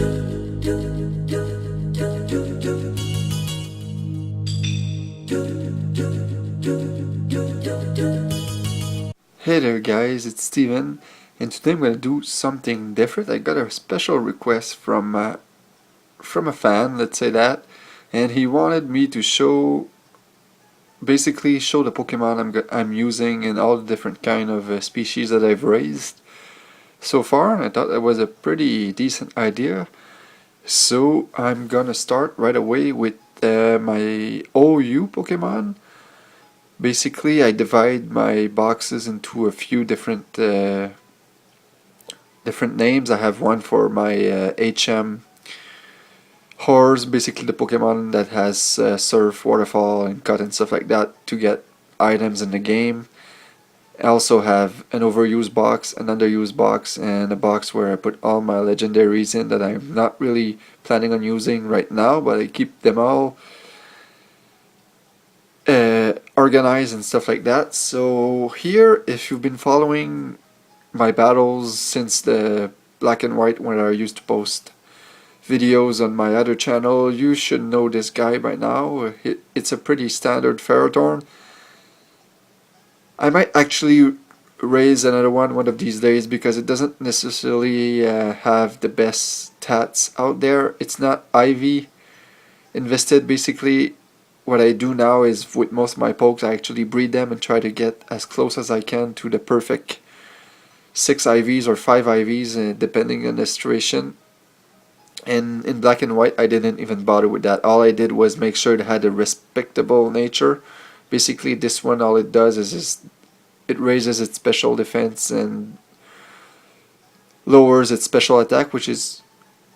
Hey there guys, it's Steven, and today I'm going to do something different. I got a special request from a fan, let's say that, and he wanted me to basically show the Pokemon I'm using and all the different kind of species that I've raised so far, and I thought that was a pretty decent idea. So I'm gonna start right away with my OU Pokemon. Basically, I divide my boxes into a few different names. I have one for my HM Horse, basically the Pokemon that has Surf, Waterfall, and Cut and stuff like that to get items in the game. I also have an overused box, an underused box, and a box where I put all my legendaries in that I'm not really planning on using right now, but I keep them all organized and stuff like that. So here, if you've been following my battles since the black and white when I used to post videos on my other channel, you should know this guy by now. It's a pretty standard Ferrothorn. I might actually raise another one of these days because it doesn't necessarily have the best stats out there. It's not IV invested. Basically, what I do now is with most of my pokes, I actually breed them and try to get as close as I can to the perfect 6 IVs or 5 IVs, depending on the situation. And in black and white, I didn't even bother with that. All I did was make sure it had a respectable nature. Basically, this one, all it does is it raises its special defense and lowers its special attack, which is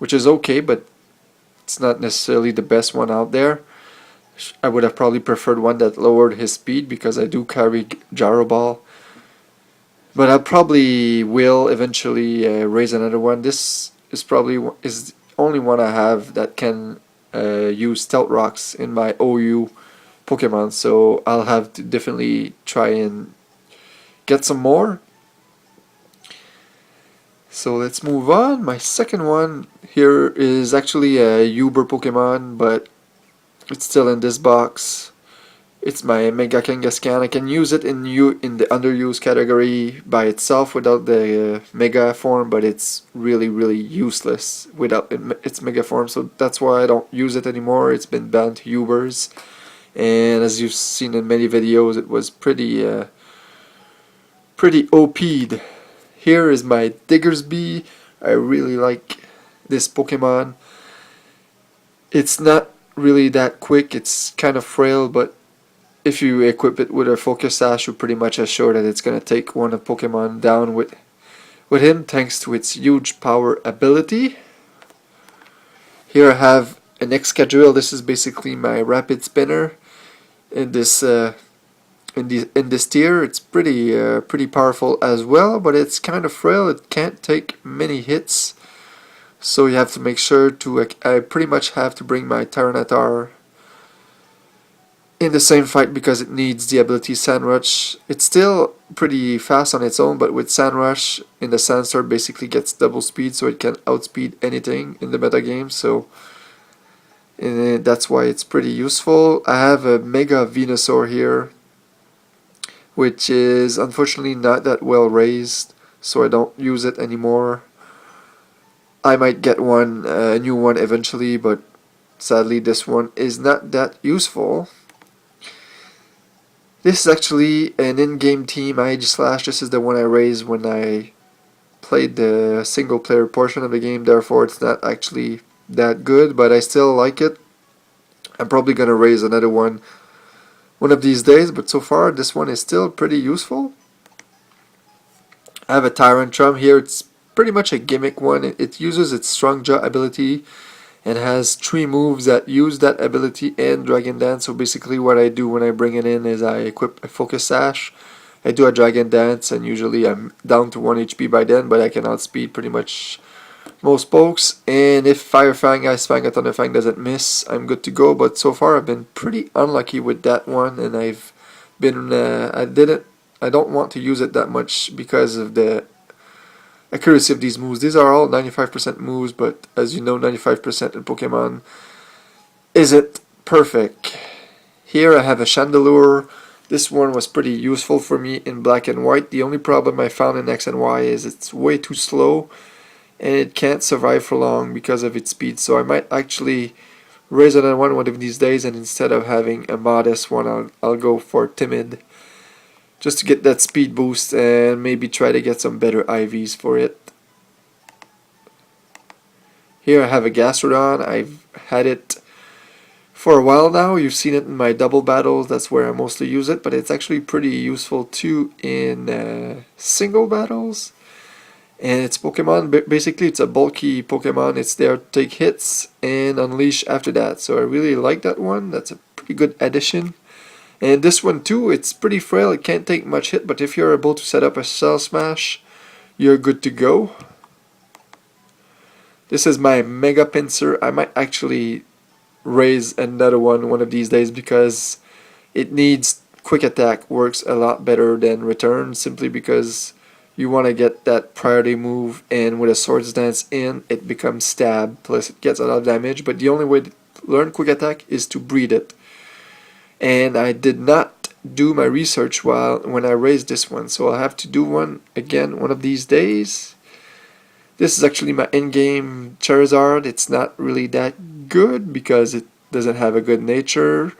okay, but it's not necessarily the best one out there. I would have probably preferred one that lowered his speed because I do carry Gyro Ball. But I probably will eventually raise another one. This is probably the only one I have that can use Stealth Rocks in my OU Pokemon. So I'll have to definitely try and get some more. So let's move on. My second one here is actually a Uber Pokemon, but it's still in this box. It's my Mega Kangaskhan. I can use it in the underused category by itself without the Mega form, but it's really useless without its Mega form. So that's why I don't use it anymore. It's been banned to Ubers, and as you've seen in many videos, it was pretty OP'd. Here is my Diggersby. I really like this Pokemon. It's not really that quick. It's kind of frail, but if you equip it with a Focus Sash, you're pretty much assured that it's gonna take one of Pokemon down with him, thanks to its huge power ability. Here I have an Excadrill. This is basically my Rapid Spinner in this tier. It's pretty powerful as well, but it's kind of frail. It can't take many hits. So you have to make sure to, I pretty much have to bring my Tyranitar in the same fight because it needs the ability Sandrush. It's still pretty fast on its own, but with Sandrush in the Sandstorm basically gets double speed, so it can outspeed anything in the meta game. So that's why it's pretty useful. I have a Mega Venusaur here, which is unfortunately not that well raised, so I don't use it anymore. I might get a new one eventually, but sadly this one is not that useful. This is actually an in-game team Aegislash. This is the one I raised when I played the single player portion of the game, therefore it's not actually that good, but I still like it. I'm probably gonna raise another one of these days, but so far this one is still pretty useful. I have a Tyrantrum here. It's pretty much a gimmick one. It uses its Strong Jaw ability and has 3 moves that use that ability and Dragon Dance. So basically what I do when I bring it in is I equip a Focus Sash, I do a Dragon Dance, and usually I'm down to 1 HP by then, but I can outspeed pretty much most pokes. And if Fire Fang, Ice Fang, or Thunder Fang doesn't miss, I'm good to go. But so far I've been pretty unlucky with that one, and I've been I don't want to use it that much because of the accuracy of these moves. These are all 95% moves, but as you know, 95% in Pokemon isn't perfect. Here I have a Chandelure. This one was pretty useful for me in black and white. The only problem I found in X and Y is it's way too slow and it can't survive for long because of its speed. So I might actually raise it on one of these days, and instead of having a modest one, I'll go for timid, just to get that speed boost and maybe try to get some better IVs for it. Here I have a Gastrodon. I've had it for a while now. You've seen it in my double battles, that's where I mostly use it, but it's actually pretty useful too in single battles. And it's Pokemon, basically it's a bulky Pokemon. It's there to take hits and unleash after that. So I really like that one. That's a pretty good addition. And this one too, it's pretty frail. It can't take much hit, but if you're able to set up a Cell Smash, you're good to go. This is my Mega Pinsir. I might actually raise another one of these days because it needs quick attack, works a lot better than return, simply because you want to get that priority move, and with a Swords Dance in, it becomes stab, plus it gets a lot of damage. But the only way to learn quick attack is to breed it, and I did not do my research when I raised this one, so I'll have to do one again one of these days. This is actually my in-game Charizard. It's not really that good because it doesn't have a good nature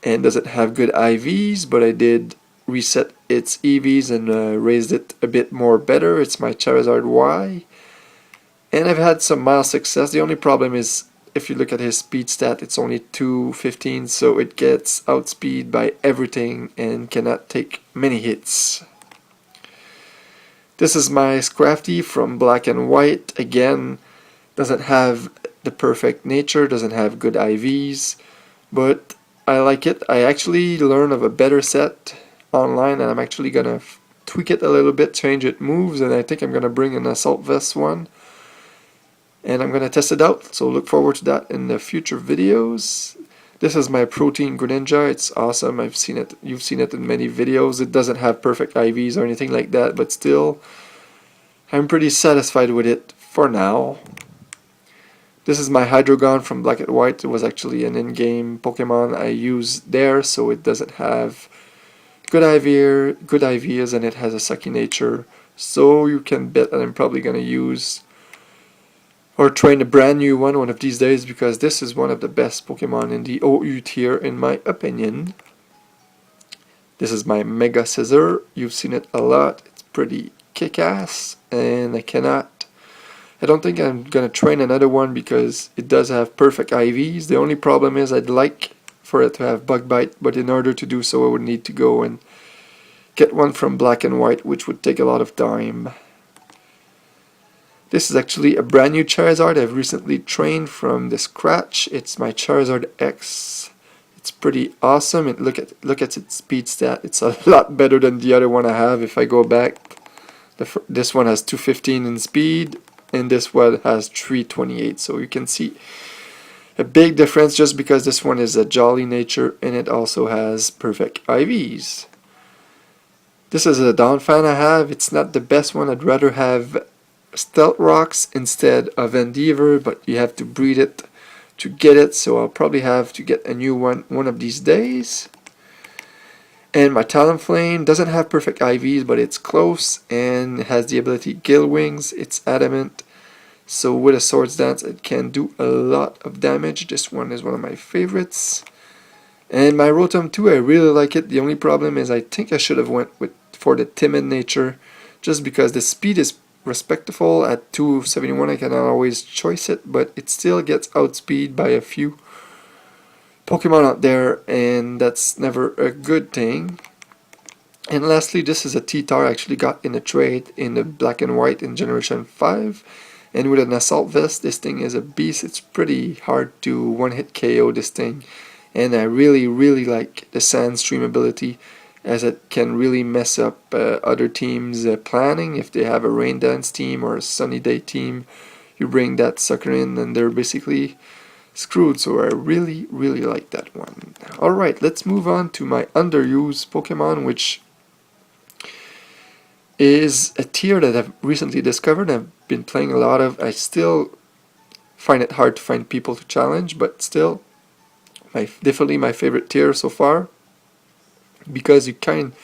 and doesn't have good IVs, but I did reset its EVs and raised it a bit more better. It's my Charizard Y, and I've had some mild success. The only problem is, if you look at his speed stat, it's only 215, so it gets outspeed by everything and cannot take many hits. This is my Scrafty from black and white. Again, doesn't have the perfect nature, doesn't have good IVs, but I like it. I actually learned of a better set online, and I'm actually gonna tweak it a little bit, change its moves, and I think I'm gonna bring an Assault Vest one, and I'm gonna test it out. So look forward to that in the future videos. This is my Protein Greninja. It's awesome. I've seen it. You've seen it in many videos. It doesn't have perfect IVs or anything like that, but still, I'm pretty satisfied with it for now. This is my Hydreigon from Black and White. It was actually an in-game Pokemon I used there, so it doesn't have good IVs, and it has a sucky nature. So you can bet that I'm probably gonna use or train a brand new one of these days, because this is one of the best Pokemon in the OU tier in my opinion. This is my Mega Scizor. You've seen it a lot. It's pretty kick-ass, and I don't think I'm gonna train another one because it does have perfect IVs. The only problem is I'd like for it to have Bug Bite, but in order to do so I would need to go and get one from black and white, which would take a lot of time. This is actually a brand new Charizard I've recently trained from the scratch. It's my Charizard X. It's pretty awesome. And look at its speed stat. It's a lot better than the other one I have. If I go back, this one has 215 in speed, and this one has 328. So you can see a big difference just because this one is a jolly nature and it also has perfect IVs. This is a Donphan I have. It's not the best one. I'd rather have Stealth Rocks instead of Endeavor, but you have to breed it to get it, so I'll probably have to get a new one of these days. And my Talonflame doesn't have perfect IVs, but it's close and has the ability Gale Wings. It's adamant, so with a Swords Dance it can do a lot of damage. This one is one of my favorites. And my Rotom 2, I really like it. The only problem is I think I should have went for the timid nature, just because the speed is respectable. At 271 I cannot always choice it, but it still gets outspeed by a few Pokemon out there, and that's never a good thing. And lastly, this is a T-Tar I actually got in a trade in the black and white in Generation 5, and with an Assault Vest, this thing is a beast. It's pretty hard to one-hit KO this thing, and I really like the Sandstream ability, as it can really mess up other teams' planning. If they have a Rain Dance team or a Sunny Day team, you bring that sucker in and they're basically screwed. So I really like that one. Alright, let's move on to my underused Pokemon, which is a tier that I've recently discovered. I've been playing a lot of. I still find it hard to find people to challenge, but still, definitely my favorite tier so far, because you kind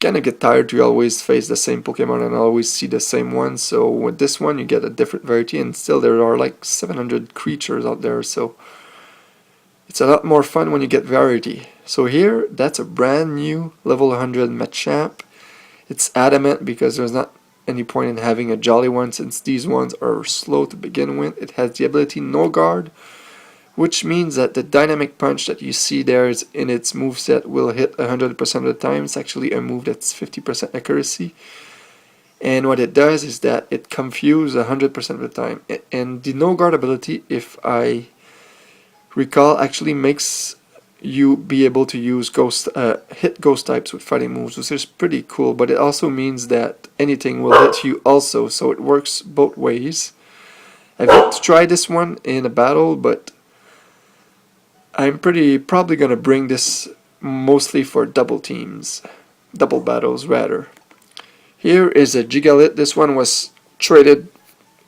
of get tired to always face the same Pokemon and always see the same one. So with this one, you get a different variety, and still there are like 700 creatures out there. So it's a lot more fun when you get variety. So here, that's a brand new level 100 Machamp. It's adamant because there's not any point in having a Jolly one since these ones are slow to begin with. It has the ability No Guard, which means that the dynamic punch that you see there is in its moveset will hit 100% of the time. It's actually a move that's 50% accuracy. And what it does is that it confuses 100% of the time. And the No Guard ability, if I recall, actually makes you be able to use hit ghost types with fighting moves, which is pretty cool, but it also means that anything will hit you also, so it works both ways. I've yet to try this one in a battle, but I'm probably gonna bring this mostly for double battles rather. Here is a Gigalith. This one was traded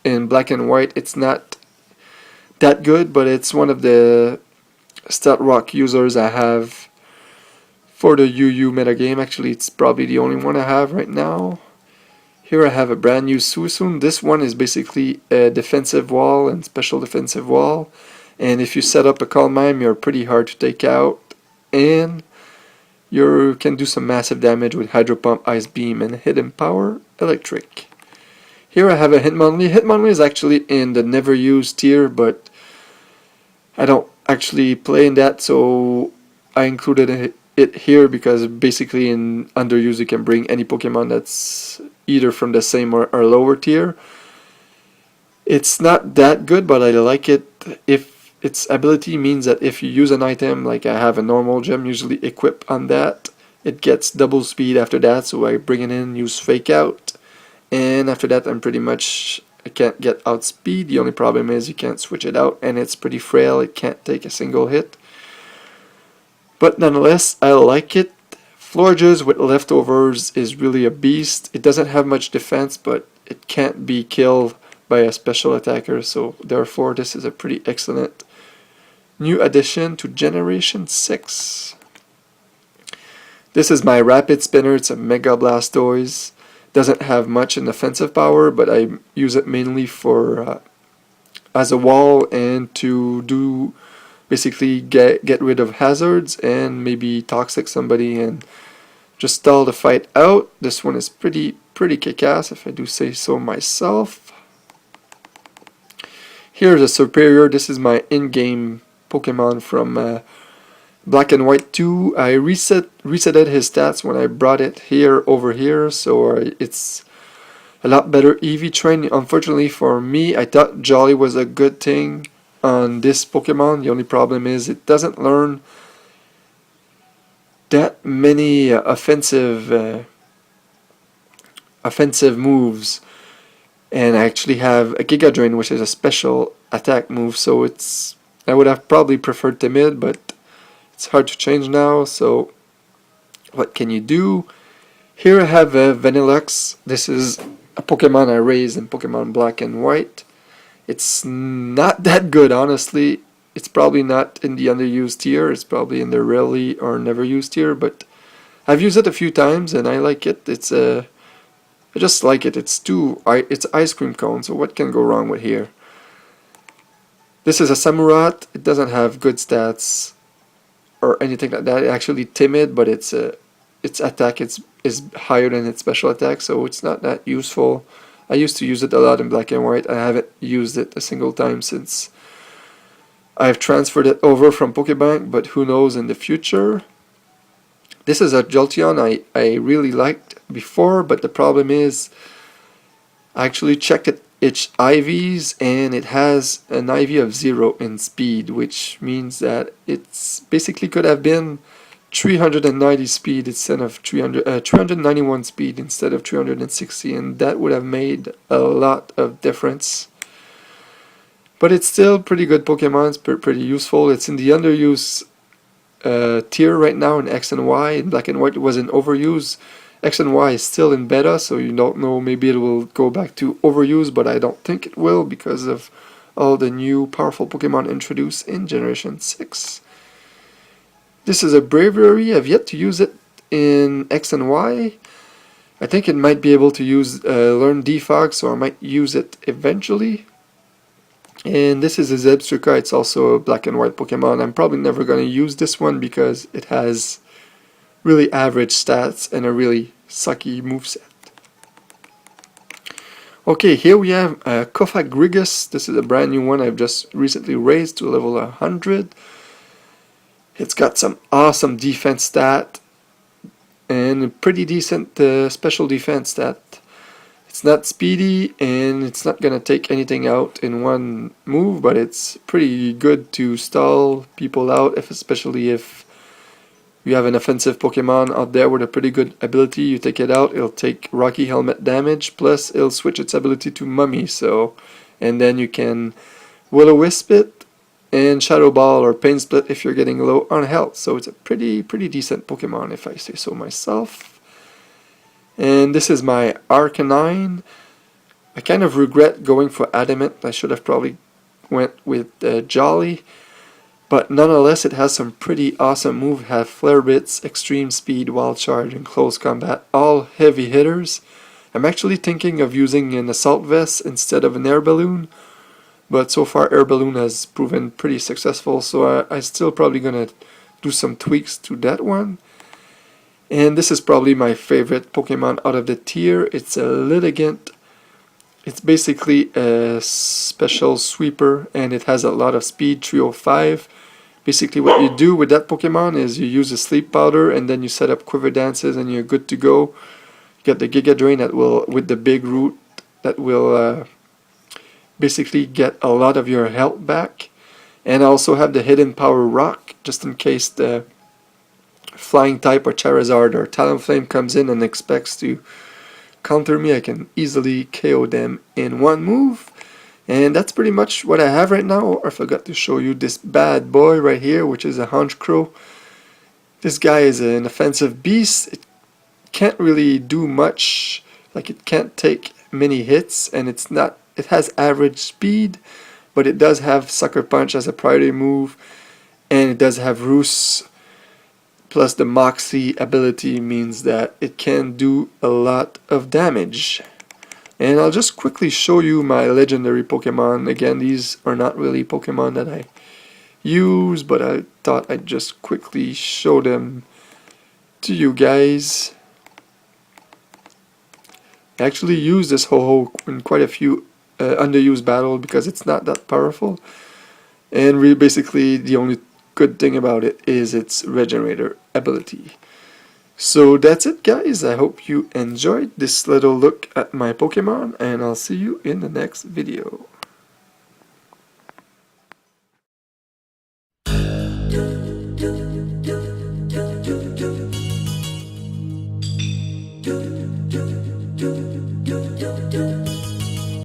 in black and white. It's not that good, but it's one of the Stat Rock users I have for the UU metagame. Actually, it's probably the only one I have right now. Here I have a brand new Suicune. This one is basically a defensive wall and special defensive wall. And if you set up a Calm Mind, you're pretty hard to take out. And you can do some massive damage with Hydro Pump, Ice Beam, and Hidden Power, Electric. Here I have a Hitmonlee. Hitmonlee is actually in the never used tier, but I don't actually play in that, so I included it here because basically in underused you can bring any Pokemon that's either from the same or lower tier. It's not that good, but I like it. If its ability means that if you use an item, like I have a normal gem usually equipped on that, it gets double speed after that, so I bring it in, use Fake Out, and after that I can't get outspeed. The only problem is you can't switch it out, and it's pretty frail. It can't take a single hit. But nonetheless, I like it. Florges with leftovers is really a beast. It doesn't have much defense, but it can't be killed by a special attacker, so therefore this is a pretty excellent new addition to Generation 6. This is my Rapid Spinner. It's a Mega Blastoise. Doesn't have much in offensive power, but I use it mainly for as a wall and to do basically get rid of hazards and maybe toxic somebody and just stall the fight out. This one is pretty kick-ass, if I do say so myself. Here's a Superior. This is my in-game Pokemon from Black and White 2. I resetted his stats when I brought it over here, so it's a lot better EV train. Unfortunately for me, I thought Jolly was a good thing on this Pokemon. The only problem is it doesn't learn that many offensive moves, and I actually have a Giga Drain, which is a special attack move, so I would have probably preferred Timid, but it's hard to change now, so what can you do? Here I have a Vanilluxe. This is a Pokemon I raised in Pokemon Black and White. It's not that good, honestly. It's probably not in the underused tier. It's probably in the rarely or never used tier, but I've used it a few times and I like it. I just like it. It's ice cream cone, so what can go wrong with here? This is a Samurott. It doesn't have good stats or anything like that. It's actually timid, but its attack is higher than its special attack, so it's not that useful. I used to use it a lot in Black and White. I haven't used it a single time since I've transferred it over from Pokebank, but who knows in the future. This is a Jolteon I really liked before, but the problem is I actually checked its IVs and it has an IV of 0 in speed, which means that it's basically could have been 390 speed instead of 391 speed instead of 360, and that would have made a lot of difference. But it's still pretty good Pokemon. It's pretty useful. It's in the underuse tier right now in X and Y. In Black and White it was in overuse. X and Y is still in beta, so you don't know, maybe it will go back to overuse, but I don't think it will because of all the new powerful Pokemon introduced in Generation 6. This is a Braviary. I've yet to use it in X and Y. I think it might be able to use learn Defog, so I might use it eventually. And this is a Zebstrika. It's also a black and white Pokemon. I'm probably never going to use this one because it has really average stats and a really sucky moveset. Okay, here we have Cofagrigus. This is a brand new one I've just recently raised to level 100. It's got some awesome defense stat and a pretty decent special defense stat. It's not speedy and it's not gonna take anything out in one move, but it's pretty good to stall people out, especially if you have an offensive Pokemon out there with a pretty good ability. You take it out, it'll take Rocky Helmet damage, plus it'll switch its ability to Mummy, and then you can Will-O-Wisp it and Shadow Ball or Pain Split if you're getting low on health. So it's a pretty decent Pokemon if I say so myself. And this is my Arcanine. I kind of regret going for Adamant. I should have probably went with Jolly. But nonetheless, it has some pretty awesome moves. Have Flare Blitz, Extreme Speed, Wild Charge, and Close Combat. All heavy hitters. I'm actually thinking of using an Assault Vest instead of an Air Balloon. But so far, Air Balloon has proven pretty successful. So I'm still probably going to do some tweaks to that one. And this is probably my favorite Pokemon out of the tier. It's a Litigant. It's basically a special sweeper and it has a lot of speed, 305. Basically what you do with that Pokemon is you use a sleep powder and then you set up quiver dances and you're good to go. You get the Giga Drain that will, with the big root, that will basically get a lot of your health back. And I also have the Hidden Power Rock just in case the Flying type or Charizard or Talonflame comes in and expects to counter me. I can easily KO them in one move. And that's pretty much what I have right now. I forgot to show you this bad boy right here, which is a Honchkrow. This guy is an offensive beast. It can't really do much. Like, it can't take many hits, and it has average speed, but it does have Sucker Punch as a priority move, and it does have Roost. Plus the Moxie ability means that it can do a lot of damage. And I'll just quickly show you my legendary Pokemon. Again, these are not really Pokemon that I use, but I thought I'd just quickly show them to you guys. I actually used this Ho-Oh in quite a few underused battles because it's not that powerful. And really basically the only good thing about it is its regenerator ability. So that's it, guys. I hope you enjoyed this little look at my Pokemon, and I'll see you in the next video.